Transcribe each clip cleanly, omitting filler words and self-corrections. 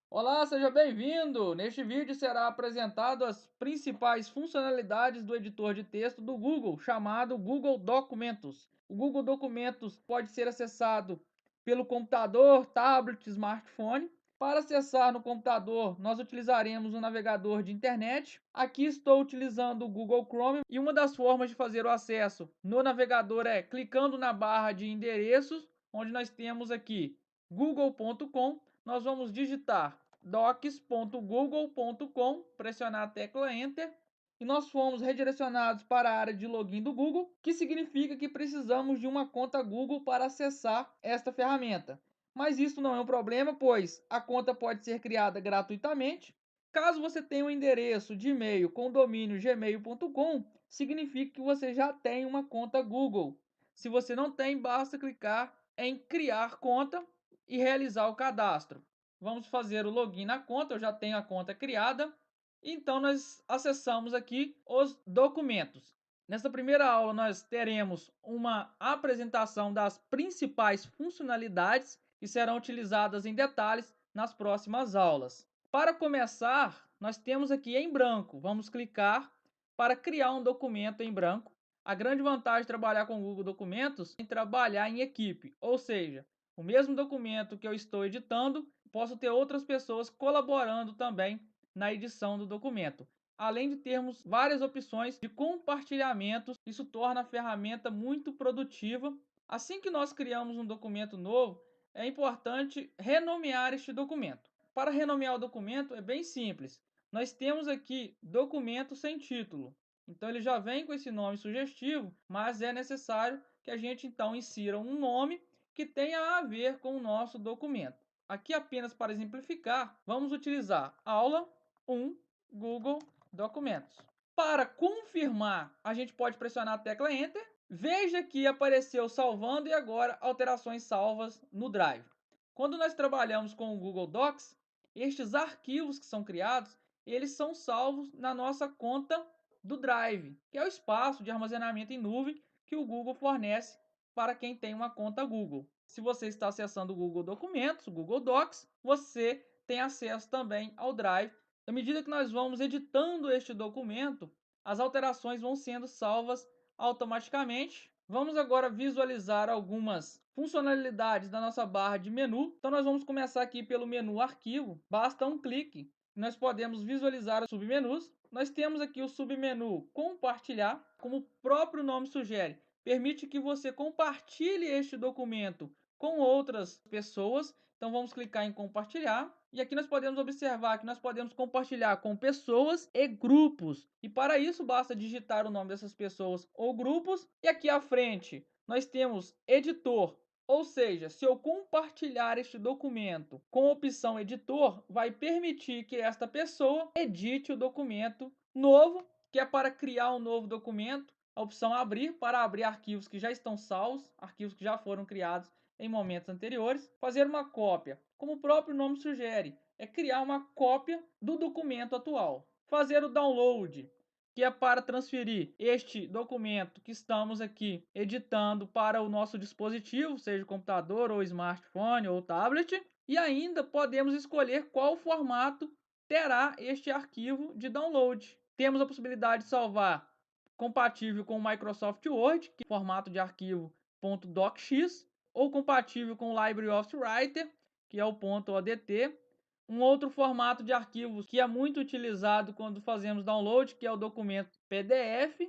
Olá, seja bem-vindo! Neste vídeo será apresentado as principais funcionalidades do editor de texto do Google, chamado Google Documentos. O Google Documentos pode ser acessado pelo computador, tablet, smartphone. Para acessar no computador, nós utilizaremos o navegador de internet. Aqui estou utilizando o Google Chrome e uma das formas de fazer o acesso no navegador é clicando na barra de endereços, onde nós temos aqui google.com. Nós vamos digitar docs.google.com, pressionar a tecla Enter e nós fomos redirecionados para a área de login do Google, que significa que precisamos de uma conta Google para acessar esta ferramenta. Mas isso não é um problema, pois a conta pode ser criada gratuitamente. Caso você tenha um endereço de e-mail com domínio gmail.com, significa que você já tem uma conta Google. Se você não tem, basta clicar em criar conta e realizar o cadastro. Vamos fazer o login na conta, eu já tenho a conta criada. Então nós acessamos aqui os documentos. Nessa primeira aula nós teremos uma apresentação das principais funcionalidades que serão utilizadas em detalhes nas próximas aulas. Para começar, nós temos aqui em branco. Vamos clicar para criar um documento em branco. A grande vantagem de trabalhar com o Google Documentos é trabalhar em equipe, ou seja, o mesmo documento que eu estou editando, posso ter outras pessoas colaborando também na edição do documento. Além de termos várias opções de compartilhamento, isso torna a ferramenta muito produtiva. Assim que nós criamos um documento novo, é importante renomear este documento. Para renomear o documento é bem simples. Nós temos aqui documento sem título. Então ele já vem com esse nome sugestivo, mas é necessário que a gente então insira um nome que tenha a ver com o nosso documento. Aqui apenas para exemplificar, vamos utilizar aula 1 Google Documentos. Para confirmar, a gente pode pressionar a tecla Enter. Veja que apareceu salvando e agora alterações salvas no Drive. Quando nós trabalhamos com o Google Docs, estes arquivos que são criados, eles são salvos na nossa conta do Drive, que é o espaço de armazenamento em nuvem que o Google fornece para quem tem uma conta Google. Se você está acessando o Google Documentos, o Google Docs, você tem acesso também ao Drive. À medida que nós vamos editando este documento, as alterações vão sendo salvas automaticamente. Vamos agora visualizar algumas funcionalidades da nossa barra de menu. Então nós vamos começar aqui pelo menu Arquivo. Basta um clique. Nós podemos visualizar os submenus. Nós temos aqui o submenu Compartilhar, como o próprio nome sugere. Permite que você compartilhe este documento com outras pessoas. Então vamos clicar em compartilhar. E aqui nós podemos observar que nós podemos compartilhar com pessoas e grupos. E para isso basta digitar o nome dessas pessoas ou grupos. E aqui à frente nós temos editor. Ou seja, se eu compartilhar este documento com a opção editor, vai permitir que esta pessoa edite o documento novo, que é para criar um novo documento. A opção abrir para abrir arquivos que já estão salvos, arquivos que já foram criados em momentos anteriores. Fazer uma cópia, como o próprio nome sugere, é criar uma cópia do documento atual. Fazer o download, que é para transferir este documento que estamos aqui editando para o nosso dispositivo, seja computador ou smartphone ou tablet. E ainda podemos escolher qual formato terá este arquivo de download. Temos a possibilidade de salvar compatível com o Microsoft Word, que é formato de arquivo .docx, ou compatível com o LibreOffice Writer, que é o .odt. Um outro formato de arquivos que é muito utilizado quando fazemos download, que é o documento PDF,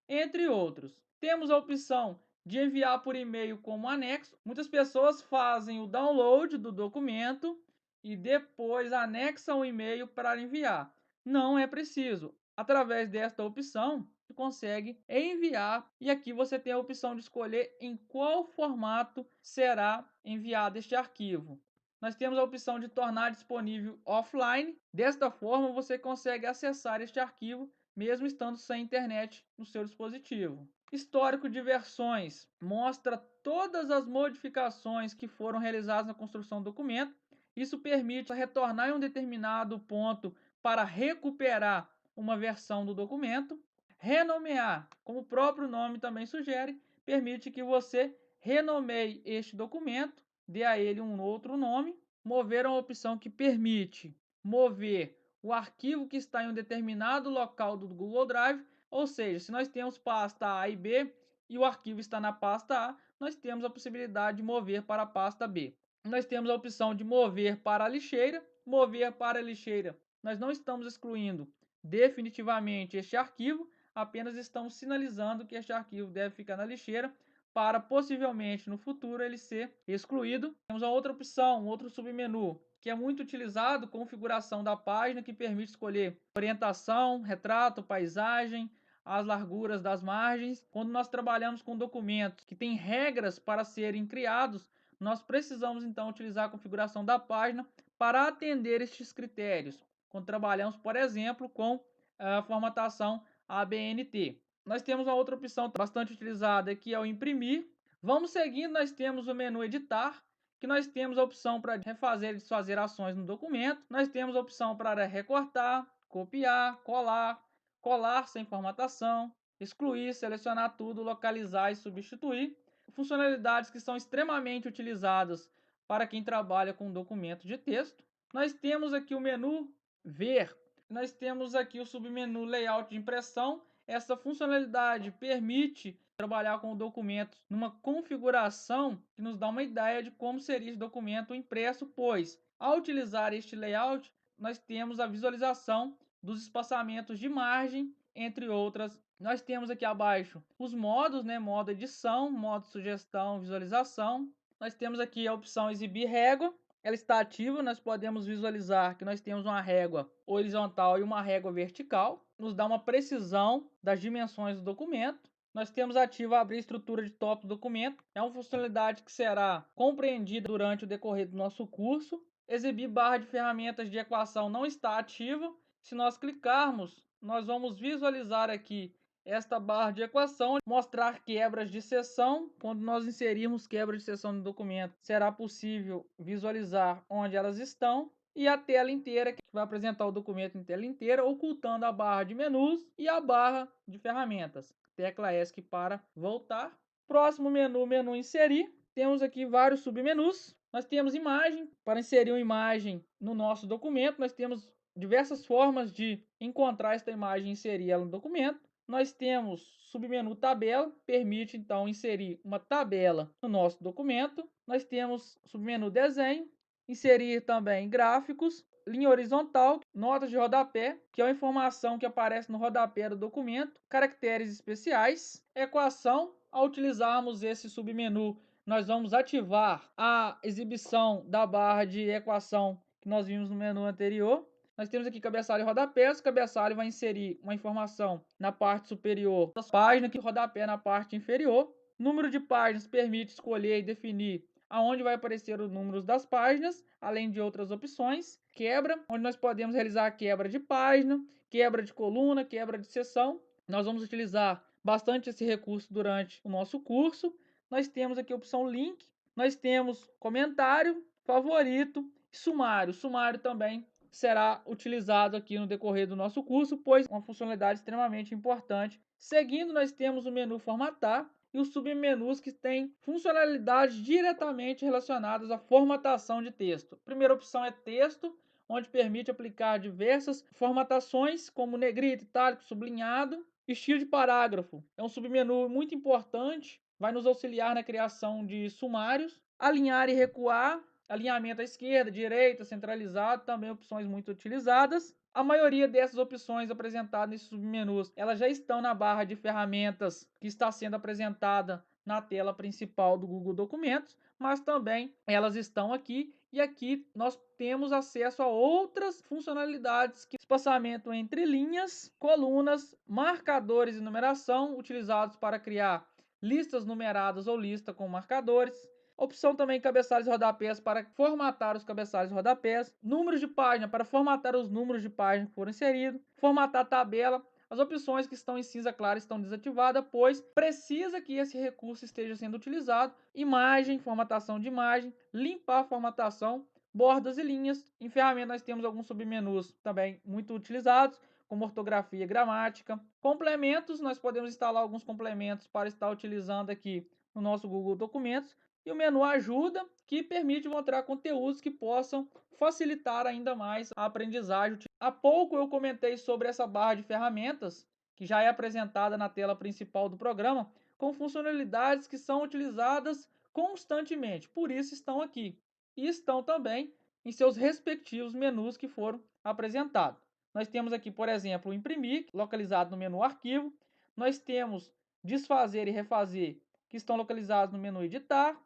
entre outros. Temos a opção de enviar por e-mail como anexo. Muitas pessoas fazem o download do documento e depois anexam o e-mail para enviar. Não é preciso. Através desta opção, você consegue enviar e aqui você tem a opção de escolher em qual formato será enviado este arquivo. Nós temos a opção de tornar disponível offline. Desta forma, você consegue acessar este arquivo mesmo estando sem internet no seu dispositivo. Histórico de versões mostra todas as modificações que foram realizadas na construção do documento. Isso permite retornar em um determinado ponto para recuperar uma versão do documento. Renomear, como o próprio nome também sugere, permite que você renomeie este documento, dê a ele um outro nome. Mover é uma opção que permite mover o arquivo que está em um determinado local do Google Drive, ou seja, se nós temos pasta A e B e o arquivo está na pasta A, nós temos a possibilidade de mover para a pasta B. Nós temos a opção de mover para a lixeira. Mover para a lixeira, nós não estamos excluindo definitivamente este arquivo, apenas estamos sinalizando que este arquivo deve ficar na lixeira para possivelmente no futuro ele ser excluído. Temos a outra opção, um outro submenu, que é muito utilizado, configuração da página, que permite escolher orientação, retrato, paisagem, as larguras das margens. Quando nós trabalhamos com documentos que têm regras para serem criados, nós precisamos então utilizar a configuração da página para atender estes critérios. Quando trabalhamos, por exemplo, com a formatação ABNT. Nós temos uma outra opção bastante utilizada, que é o imprimir. Vamos seguindo, nós temos o menu editar, que nós temos a opção para refazer e desfazer ações no documento. Nós temos a opção para recortar, copiar, colar sem formatação, excluir, selecionar tudo, localizar e substituir. Funcionalidades que são extremamente utilizadas para quem trabalha com documento de texto. Nós temos aqui o menu ver. Nós temos aqui o submenu layout de impressão. Essa funcionalidade permite trabalhar com o documento numa configuração que nos dá uma ideia de como seria esse documento impresso, pois, ao utilizar este layout, nós temos a visualização dos espaçamentos de margem, entre outras. Nós temos aqui abaixo os modos, modo edição, modo sugestão, visualização. Nós temos aqui a opção exibir régua. Ela está ativa, nós podemos visualizar que nós temos uma régua horizontal e uma régua vertical. Nos dá uma precisão das dimensões do documento. Nós temos ativa abrir estrutura de tópico do documento. É uma funcionalidade que será compreendida durante o decorrer do nosso curso. Exibir barra de ferramentas de equação não está ativa. Se nós clicarmos, nós vamos visualizar aqui esta barra de equação, mostrar quebras de seção. Quando nós inserirmos quebra de seção no documento, será possível visualizar onde elas estão. E a tela inteira, que vai apresentar o documento em tela inteira, ocultando a barra de menus e a barra de ferramentas. Tecla ESC para voltar. Próximo menu, menu inserir. Temos aqui vários submenus. Nós temos imagem. Para inserir uma imagem no nosso documento, nós temos diversas formas de encontrar esta imagem e inserir ela no documento. Nós temos submenu tabela, permite então inserir uma tabela no nosso documento. Nós temos submenu desenho, inserir também gráficos, linha horizontal, notas de rodapé, que é uma informação que aparece no rodapé do documento, caracteres especiais, equação. Ao utilizarmos esse submenu, nós vamos ativar a exibição da barra de equação que nós vimos no menu anterior. Nós temos aqui cabeçalho e rodapés. O cabeçalho vai inserir uma informação na parte superior da página, que o rodapé na parte inferior. Número de páginas permite escolher e definir aonde vai aparecer os números das páginas, além de outras opções. Quebra, onde nós podemos realizar a quebra de página, quebra de coluna, quebra de seção. Nós vamos utilizar bastante esse recurso durante o nosso curso. Nós temos aqui a opção link, nós temos comentário, favorito e sumário. Sumário também será utilizado aqui no decorrer do nosso curso, pois é uma funcionalidade extremamente importante. Seguindo, nós temos o menu formatar e os submenus que têm funcionalidades diretamente relacionadas à formatação de texto. A primeira opção é texto, onde permite aplicar diversas formatações, como negrito, itálico, sublinhado. Estilo de parágrafo é um submenu muito importante, vai nos auxiliar na criação de sumários. Alinhar e recuar, alinhamento à esquerda, direita, centralizado, também opções muito utilizadas. A maioria dessas opções apresentadas nesses submenus, elas já estão na barra de ferramentas que está sendo apresentada na tela principal do Google Documentos, mas também elas estão aqui, e aqui nós temos acesso a outras funcionalidades, que espaçamento entre linhas, colunas, marcadores e numeração, utilizados para criar listas numeradas ou lista com marcadores. Opção também cabeçalhos e rodapés para formatar os cabeçalhos e rodapés. Números de página para formatar os números de página que foram inseridos. Formatar a tabela. As opções que estão em cinza clara estão desativadas, pois precisa que esse recurso esteja sendo utilizado. Imagem, formatação de imagem, limpar a formatação, bordas e linhas. Em ferramenta nós temos alguns submenus também muito utilizados, como ortografia e gramática. Complementos, nós podemos instalar alguns complementos para estar utilizando aqui no nosso Google Documentos. E o menu ajuda, que permite encontrar conteúdos que possam facilitar ainda mais a aprendizagem. Há pouco eu comentei sobre essa barra de ferramentas, que já é apresentada na tela principal do programa, com funcionalidades que são utilizadas constantemente, por isso estão aqui. E estão também em seus respectivos menus que foram apresentados. Nós temos aqui, por exemplo, o imprimir, localizado no menu arquivo. Nós temos desfazer e refazer, que estão localizados no menu editar.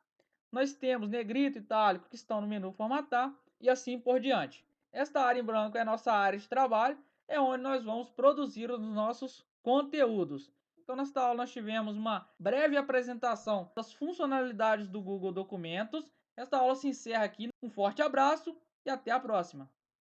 Nós temos negrito e itálico, que estão no menu formatar, e assim por diante. Esta área em branco é a nossa área de trabalho, é onde nós vamos produzir os nossos conteúdos. Então, nesta aula, nós tivemos uma breve apresentação das funcionalidades do Google Documentos. Esta aula se encerra aqui. Um forte abraço e até a próxima!